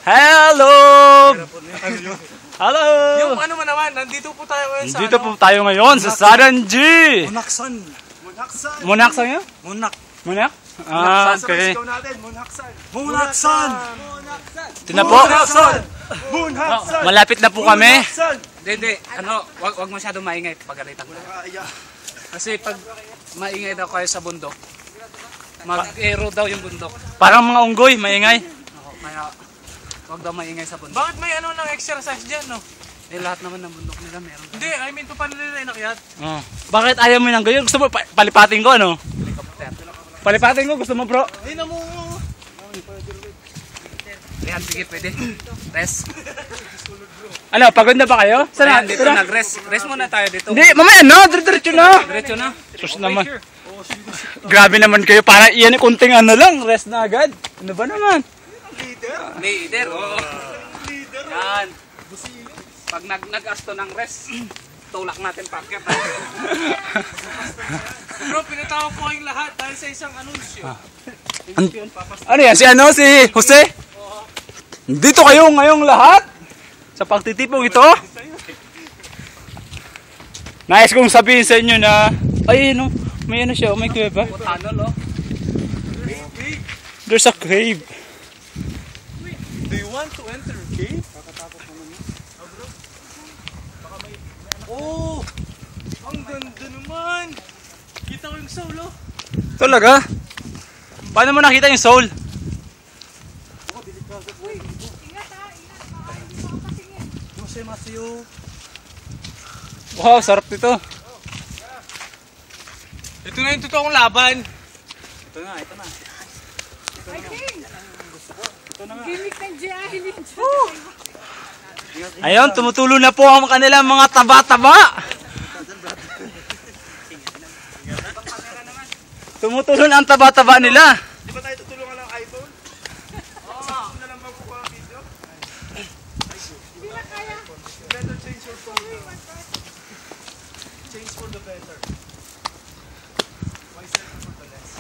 Hello! Hello! Yung ano man naman, nandito po tayo ngayon Nandito po tayo ngayon sa Sarangi! Munaksan. Munaksan yun? Munak. Munak? Ah, okay. Natin, Munaksan. Munaksan. Ito na po. Munaksan. Malapit na po kami. Hindi, ano, wag masyadong maingay, pagalitan ko. Kasi pag maingay daw kayo sa bundok, mag-aero daw yung bundok. Parang mga unggoy, maingay. Kaya, wag daw maingay sa bundok. Bakit may ano ng exercise dyan, no? Eh, lahat naman ng bundok nila meron. Hindi, I mean, paano nila inakyat? Oh. Bakit ayaw mo ng gayon? Gusto mo palipatin ko, ano? Helicopter. Palipatin ko, gusto mo, bro? Hindi na mo. Ayan, sige, pwede. Rest. Ano, pagod na ba kayo? Ayan, dito nag-rest. Rest muna tayo dito. Hindi, mamaya no, diretso na. Diretso na. Sus naman. Grabe naman kayo, para iyan kunting ano lang, rest na agad. Ano ba naman? Leader, oo. Yan. Pag nag-asto ng rest, tulak natin packet. Bro, pinatawag po kayong lahat dahil sa isang anunsyo. Ano yan? Si ano? Si Jose? Dito kayo ngayong lahat? Sa pagtitipong ito? Nais kong sabihin sa inyo na, ay ano, may ano siya, may kuweba. Tunnel, oh. There's a cave. Do you want to enter a cave? Oh! Ang ganda naman! Kita ko yung soul, oh! Talaga? Paano mo nakita yung soul? Jose Matthew! Wow, sarap nito. Ito na yung totoong laban! Ito na. Gimik ng Jahilin. Ayun, tumutulo na po ang kanilang mga taba-taba. Tumutulo na ang taba-taba nila. Di ba tayo tutulungan ng iPhone? Oo! Na lang magkukuha ang video? Better change your phone. Change for the better. Why settle for the less?